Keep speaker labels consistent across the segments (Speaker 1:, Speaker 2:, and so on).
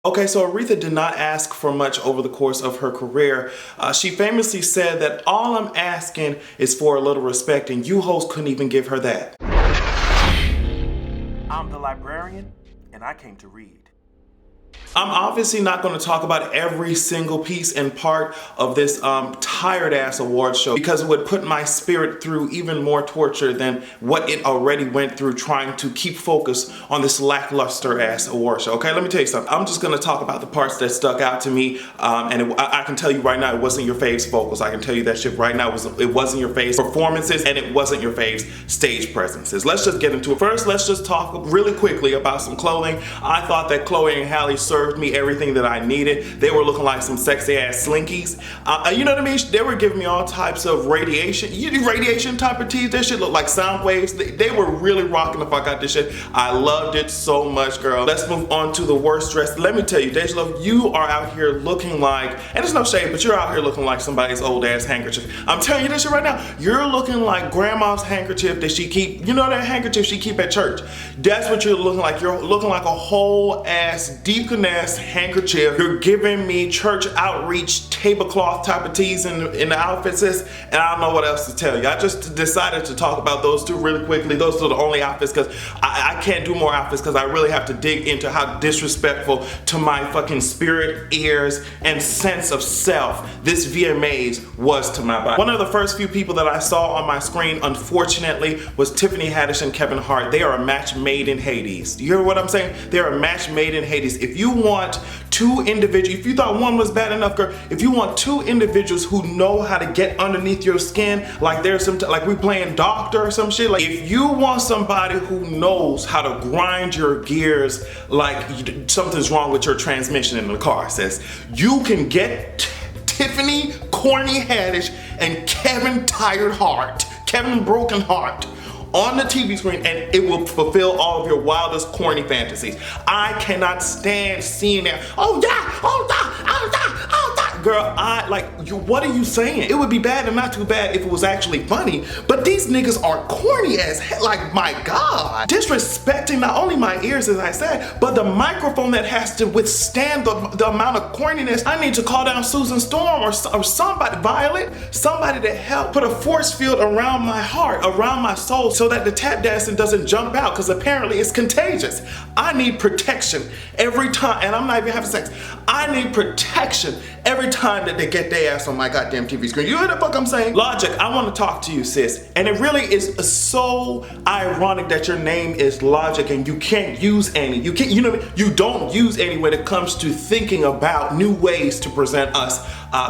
Speaker 1: Okay, so Aretha did not ask for much over the course of her career. She famously said that all I'm asking is for a little respect, and you hoes couldn't even give her that.
Speaker 2: I'm the librarian, and I came to read.
Speaker 1: I'm obviously not going to talk about every single piece and part of this tired ass award show because it would put my spirit through even more torture than what it already went through trying to keep focus on this lackluster ass award show. Okay, let me tell you something. I'm just going to talk about the parts that stuck out to me, and I can tell you right now it wasn't your faves vocals. I can tell you that shit right now. It wasn't your faves performances, and it wasn't your faves stage presences. Let's just get into it. First, let's just talk really quickly about some clothing. I thought that Chloe and Halle served me everything that I needed. They were looking like some sexy ass slinkies. You know what I mean? They were giving me all types of radiation type of tees. That shit looked like sound waves. They were really rocking the fuck out this shit. I loved it so much, girl. Let's move on to the worst dress. Let me tell you, JLo, you are out here looking like, and it's no shade, but you're out here looking like somebody's old ass handkerchief. I'm telling you this shit right now. You're looking like grandma's handkerchief that she keep, you know that handkerchief she keep at church? That's what you're looking like. You're looking like a whole ass deacon ass handkerchief. You're giving me church outreach tablecloth type of tees in the outfits, and I don't know what else to tell you. I just decided to talk about those two really quickly. Those are the only outfits because I can't do more outfits because I really have to dig into how disrespectful to my fucking spirit, ears, and sense of self this VMAs was to my body. One of the first few people that I saw on my screen, unfortunately, was Tiffany Haddish and Kevin Hart. They are a match made in Hades. Do you hear what I'm saying? They're a match made in Hades. If you want two individuals, if you thought one was bad enough, girl, if you want two individuals who know how to get underneath your skin, like there's some, like we playing doctor or some shit, like if you want somebody who knows how to grind your gears like something's wrong with your transmission in the car, sis, you can get Tiffany Corny Haddish and Kevin Broken Heart on the TV screen, and it will fulfill all of your wildest corny fantasies. I cannot stand seeing that. Oh yeah, oh yeah, oh yeah, oh yeah. Girl, what are you saying? It would be bad and not too bad if it was actually funny, but these niggas are corny as hell, like my God. Disrespecting not only my ears, as I said, but the microphone that has to withstand the amount of corniness. I need to call down Susan Storm or somebody, Violet, somebody to help put a force field around my heart, around my soul, so that the tap dancing doesn't jump out, because apparently it's contagious. I need protection every time, and I'm not even having sex. I need protection every time that they get their ass on my goddamn TV screen. You hear the fuck I'm saying? Logic, I want to talk to you, sis. And it really is so ironic that your name is Logic and you can't use any. You don't use any when it comes to thinking about new ways to present us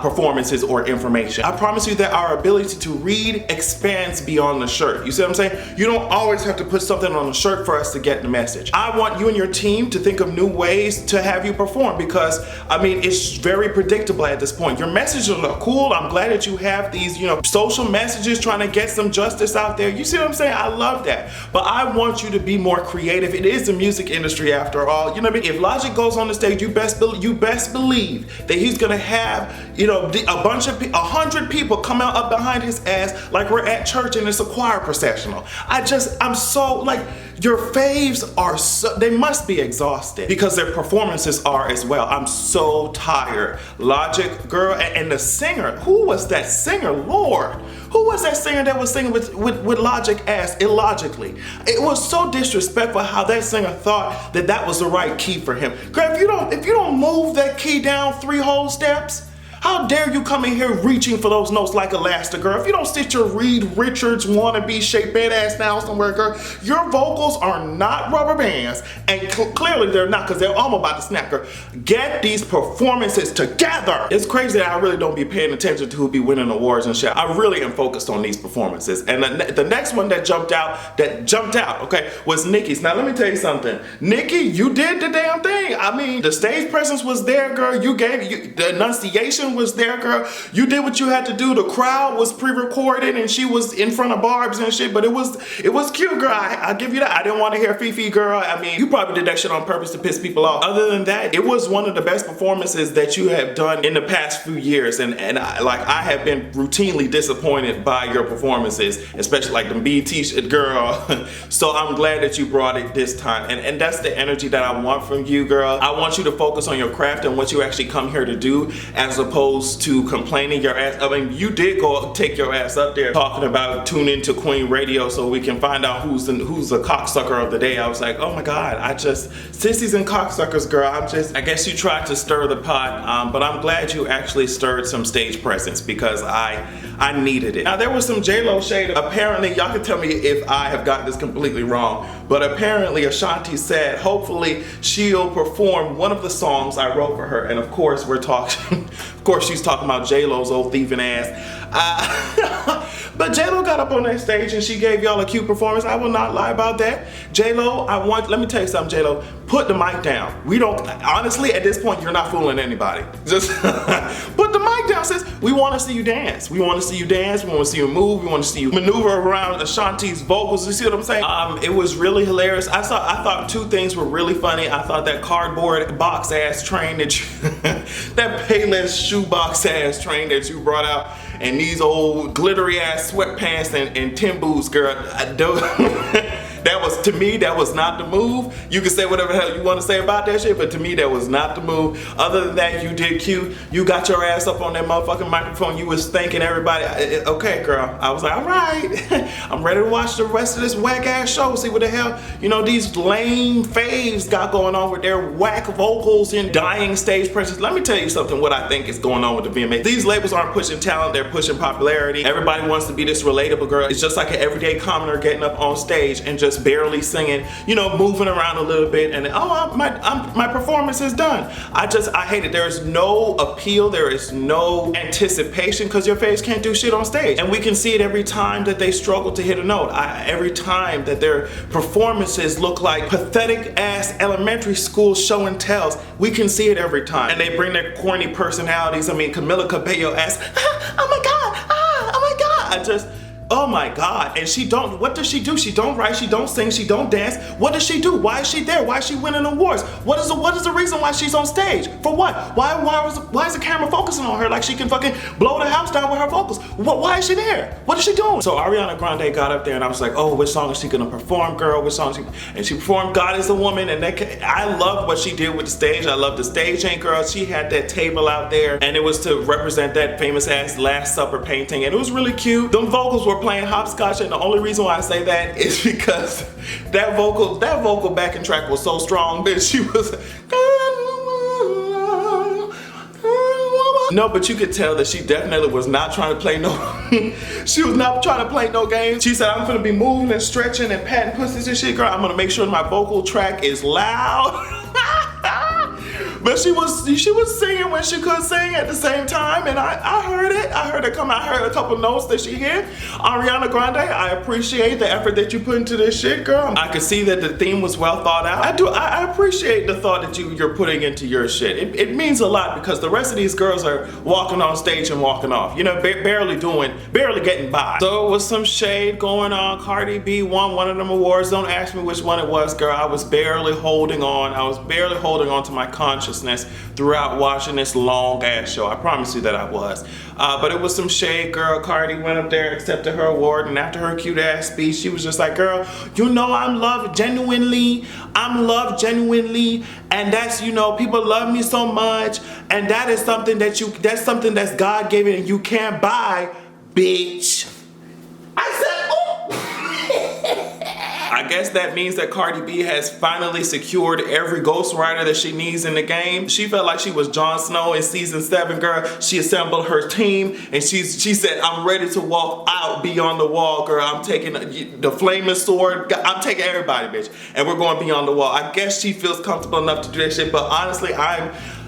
Speaker 1: performances or information. I promise you that our ability to read expands beyond the shirt. You see what I'm saying? You don't always have to put something on the shirt for us to get the message. I want you and your team to think of new ways to have you perform, because I mean, it's very predictable at this point. Your messages are cool. I'm glad that you have these, social messages trying to get some justice out there. You see what I'm saying? I love that. But I want you to be more creative. It is the music industry after all. You know what I mean? If Logic goes on the stage, you best believe that he's gonna have, a bunch of 100 people come out up behind his ass like we're at church and it's a choir processional. I'm so like, your faves are they must be exhausted because their performances are as well. I'm so tired. Logic, girl, and the singer, who was that singer, Lord? Who was that singer that was singing with Logic ass illogically? It was so disrespectful how that singer thought that was the right key for him. Girl, if you don't move that key down 3 whole steps, how dare you come in here reaching for those notes like Elastigirl? If you don't sit your Reed Richards wannabe shape bed ass down somewhere, girl, your vocals are not rubber bands, and clearly they're not, because they're almost about to snap, girl. Get these performances together. It's crazy that I really don't be paying attention to who be winning awards and shit. I really am focused on these performances. And the next one that jumped out, okay, was Nicki's. Now let me tell you something. Nicki, you did the damn thing. I mean, the stage presence was there, girl. The enunciation was there, girl. You did what you had to do. The crowd was pre-recorded and she was in front of barbs and shit, but it was cute, girl. I give you that. I didn't want to hear Fifi, girl. I mean, you probably did that shit on purpose to piss people off. Other than that, it was one of the best performances that you have done in the past few years, and I have been routinely disappointed by your performances, especially like the BT shit, girl. So I'm glad that you brought it this time, and that's the energy that I want from you, girl. I want you to focus on your craft and what you actually come here to do, as opposed to complaining your ass. I mean, you did go take your ass up there talking about tune into Queen Radio so we can find out who's the cocksucker of the day. I was like, oh my God, sissies and cocksuckers, girl. I guess you tried to stir the pot, but I'm glad you actually stirred some stage presence, because I needed it. Now, there was some JLo shade. Apparently, y'all can tell me if I have got this completely wrong, but apparently Ashanti said hopefully she'll perform one of the songs I wrote for her. And of course, of course she's talking about JLo's old thieving ass. But JLo got up on that stage and she gave y'all a cute performance. I will not lie about that. JLo, let me tell you something, JLo. Put the mic down. We don't, honestly, at this point, you're not fooling anybody. Just put the mic down, sis. We want to see you dance. We want to see you dance. We want to see you move. We want to see you maneuver around Ashanti's vocals. You see what I'm saying? It was really hilarious. I thought two things were really funny. I thought that cardboard box ass train that that Payless shoebox ass train that you brought out, and these old glittery ass sweatpants and Tim boots, girl. That was, to me, that was not the move. You can say whatever the hell you want to say about that shit, but to me, that was not the move. Other than that, you did cute. You got your ass up on that motherfucking microphone. You was thanking everybody. Okay, girl. I was like, all right. I'm ready to watch the rest of this whack ass show. See what the hell, these lame faves got going on with their whack vocals and dying stage presence. Let me tell you something, what I think is going on with the VMAs. These labels aren't pushing talent, they're pushing popularity. Everybody wants to be this relatable girl. It's just like an everyday commoner getting up on stage and just barely singing, moving around a little bit, and my performance is done. I hate it. There is no appeal, there is no anticipation, because your face can't do shit on stage. And we can see it every time that they struggle to hit a note. Every time that their performances look like pathetic ass elementary school show and tells. We can see it every time. And they bring their corny personalities. I mean, Camila Cabello ass, oh my God, oh my God. Oh my God. And what does she do? She don't write, she don't sing, she don't dance. What does she do? Why is she there? Why is she winning awards? What is the reason why she's on stage? For what? Why is the camera focusing on her like she can fucking blow the house down with her vocals? Why is she there? What is she doing? So Ariana Grande got up there and I was like, oh, which song is she gonna perform, girl? Which song and she performed God Is a Woman, and I love what she did with the stage. I love the staging, girl. She had that table out there and it was to represent that famous ass Last Supper painting, and it was really cute. Them vocals were playing hopscotch, and the only reason why I say that is because that vocal backing track was so strong, bitch. She was no, but you could tell that she definitely was not trying to play she was not trying to play no games. She said, I'm gonna be moving and stretching and patting pussies and shit, girl. I'm gonna make sure my vocal track is loud. But she was singing when she could sing at the same time, and I heard it. I heard it come out. I heard a couple notes that she hit. Ariana Grande, I appreciate the effort that you put into this shit, girl. I could see that the theme was well thought out. I appreciate the thought that you're putting into your shit. It means a lot, because the rest of these girls are walking on stage and walking off. Barely getting by. So it was some shade going on. Cardi B won one of them awards. Don't ask me which one it was, girl. I was barely holding on. I was barely holding on to my consciousness throughout watching this long ass show. I promise you that I was. But it was some shade, girl. Cardi went up there, accepted her award, and after her cute ass speech, she was just like, girl, I'm loved genuinely. I'm loved genuinely. And that's, people love me so much. And that is something that's something that's God given and you can't buy, bitch. I said, I guess that means that Cardi B has finally secured every ghostwriter that she needs in the game. She felt like she was Jon Snow in season 7, girl. She assembled her team and she said, I'm ready to walk out beyond the wall, girl. I'm taking the flaming sword. I'm taking everybody, bitch. And we're going beyond the wall. I guess she feels comfortable enough to do that shit, but honestly,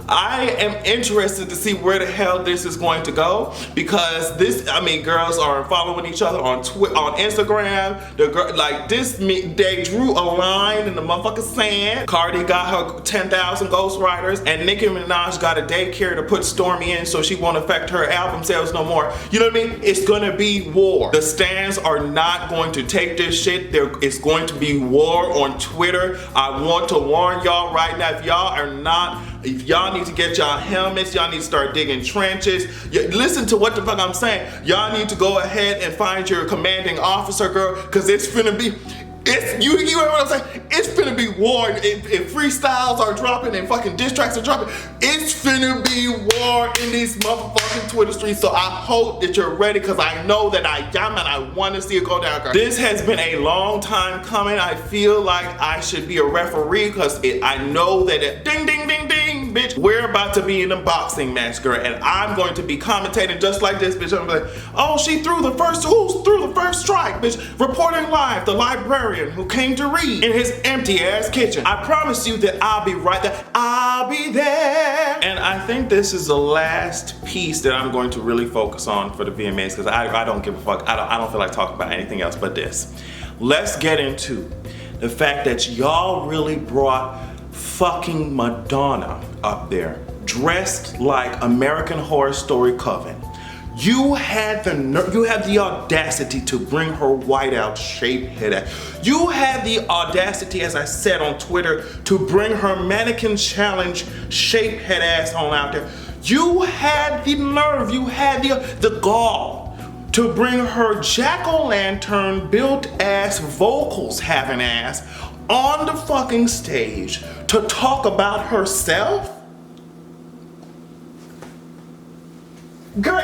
Speaker 1: I am interested to see where the hell this is going to go, because this, I mean, girls are following each other on on Instagram. The girl, like this, they drew a line in the motherfucking sand. Cardi got her 10,000 ghostwriters, and Nicki Minaj got a daycare to put Stormy in so she won't affect her album sales no more. You know what I mean? It's gonna be war. The stands are not going to take this shit. It's going to be war on Twitter. I want to warn y'all right now, if y'all need to get y'all helmets, y'all need to start digging trenches. Listen to what the fuck I'm saying. Y'all need to go ahead and find your commanding officer, girl, because it's finna be, you hear what I'm saying? It's finna be war. If freestyles are dropping and fucking diss tracks are dropping, it's finna be war in these motherfucking Twitter streets. So I hope that you're ready, because I know that I am, and I want to see it go down, girl. This has been a long time coming. I feel like I should be a referee, because I know that ding, ding, ding, ding, bitch. We're about to be in a boxing match, girl, and I'm going to be commentating just like this, bitch. I'm like, oh, who's threw the first strike, bitch? Reporting live, the librarian who came to read in his empty ass kitchen. I promise you that I'll be right there. I'll be there. And I think this is the last piece that I'm going to really focus on for the VMAs, because I don't give a fuck. I don't feel like talking about anything else but this. Let's get into the fact that y'all really brought fucking Madonna up there, dressed like American Horror Story Coven. You had the audacity to bring her whiteout shaved head out. You had the audacity, as I said on Twitter, to bring her mannequin challenge shaved head ass on out there. You had the nerve, you had the gall to bring her jack-o'-lantern built ass vocals having ass on the fucking stage to talk about herself. Girl,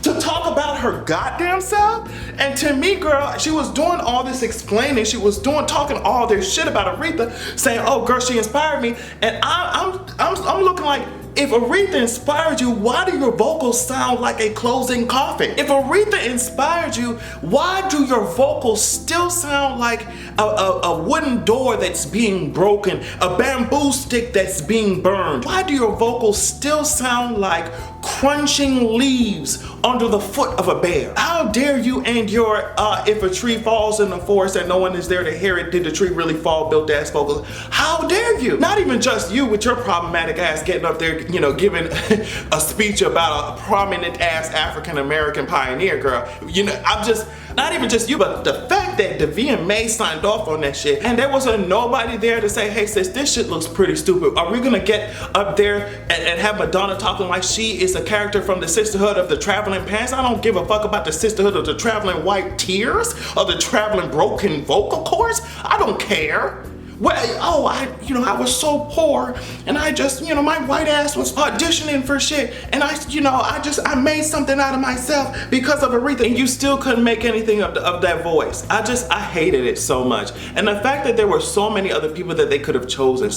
Speaker 1: to talk about her goddamn self. And to me, girl, she was doing all this explaining, she was talking all this shit about Aretha, saying, oh girl, she inspired me. And I'm looking like, if Aretha inspired you, why do your vocals sound like a closing coffin? If Aretha inspired you, why do your vocals still sound like a wooden door that's being broken, a bamboo stick that's being burned? Why do your vocals still sound like crunching leaves under the foot of a bear? How dare you and your if a tree falls in the forest and no one is there to hear it, did the tree really fall built ass vocals? How dare you? Not even just you with your problematic ass getting up there, you know, giving a speech about a prominent ass African American pioneer, girl. You know, I'm just, not even just you, but the fact that the VMA signed off on that shit and there was nobody there to say, hey sis, this shit looks pretty stupid. Are we gonna get up there and have Madonna talking like she is a character from the Sisterhood of the Traveling Pants? I don't give a fuck about the Sisterhood of the Traveling White Tears or the Traveling Broken Vocal Cords. I don't care. Well, oh, I was so poor, and I just, my white ass was auditioning for shit, and I made something out of myself because of Aretha, and you still couldn't make anything of that voice. I hated it so much. And the fact that there were so many other people that they could have chosen,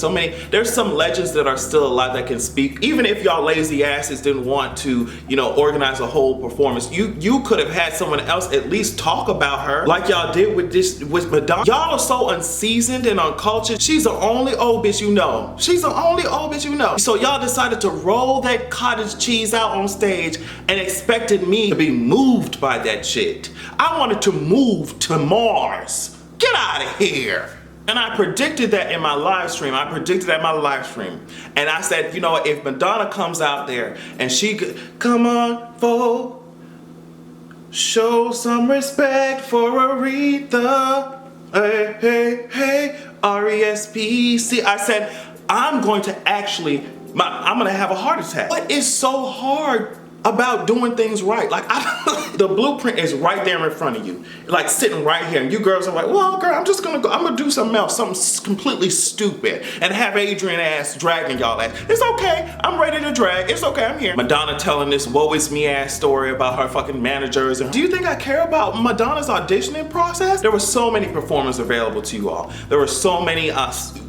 Speaker 1: there's some legends that are still alive that can speak. Even if y'all lazy asses didn't want to, organize a whole performance, you could have had someone else at least talk about her, like y'all did with Madonna. Y'all are so unseasoned and uncultured. She's the only old bitch you know. She's the only old bitch you know. So y'all decided to roll that cottage cheese out on stage and expected me to be moved by that shit. I wanted to move to Mars. Get out of here. And I predicted that in my live stream. And I said, if Madonna comes out there and she could, come on, folk, show some respect for Aretha. Hey, hey, hey. R-E-S-P-C. I said, I'm going to have a heart attack. What is so hard about doing things right? Like, the blueprint is right there in front of you, like sitting right here, and you girls are like, well, girl, I'm gonna do something else, something completely stupid, and have Adrian ass dragging y'all ass. It's okay, I'm ready to drag, it's okay, I'm here. Madonna telling this woe is me ass story about her fucking managers. Do you think I care about Madonna's auditioning process? There were so many performers available to you all. There were so many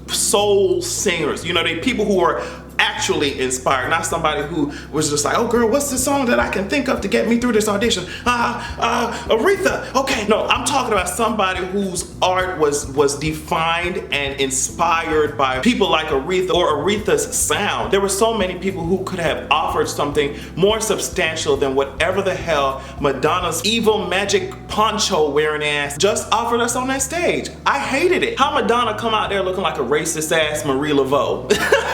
Speaker 1: soul singers, people who are actually inspired, not somebody who was just like, oh girl, what's the song that I can think of to get me through this audition? Aretha. Okay, no, I'm talking about somebody whose art was defined and inspired by people like Aretha or Aretha's sound. There were so many people who could have offered something more substantial than whatever the hell Madonna's evil magic poncho wearing ass just offered us on that stage. I hated it. How Madonna come out there looking like a racist ass Marie Laveau.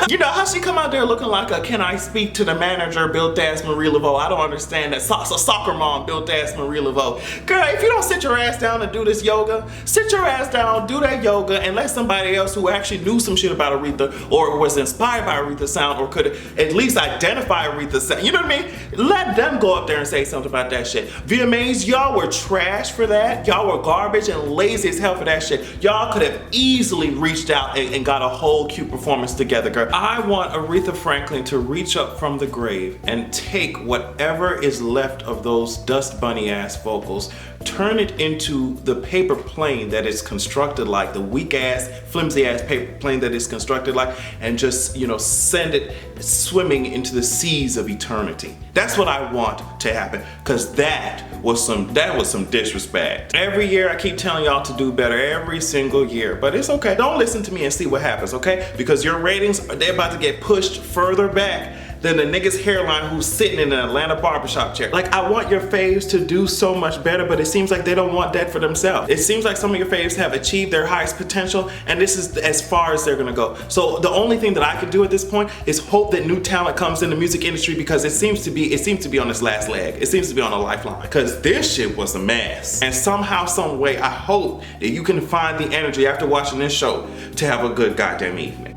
Speaker 1: You know how she come out there looking like a can I speak to the manager built ass Marie Laveau. I don't understand that. Soccer mom built ass Marie Laveau. Girl, if you don't sit your ass down and do this yoga, sit your ass down, do that yoga, and let somebody else who actually knew some shit about Aretha or was inspired by Aretha's sound or could at least identify Aretha's sound, you know what I mean? Let them go up there and say something about that shit. VMAs, y'all were trash for that. Y'all were garbage and lazy as hell for that shit. Y'all could have easily reached out and got a whole cute performance together, girl. I want Aretha Franklin to reach up from the grave and take whatever is left of those dust bunny ass vocals, turn it into the paper plane that is constructed like, the weak ass, flimsy ass paper plane that is constructed like, and just, you know, send it swimming into the seas of eternity. That's what I want to happen, because that was some disrespect. Every year I keep telling y'all to do better, every single year, but it's okay. Don't listen to me and see what happens, okay? Because your ratings, they're about to get pushed further back than the nigga's hairline who's sitting in an Atlanta barbershop chair. Like, I want your faves to do so much better, but it seems like they don't want that for themselves. It seems like some of your faves have achieved their highest potential, and this is as far as they're gonna go. So the only thing that I could do at this point is hope that new talent comes in the music industry, because it seems to be on its last leg. It seems to be on a lifeline, because this shit was a mess. And somehow, some way, I hope that you can find the energy after watching this show to have a good goddamn evening.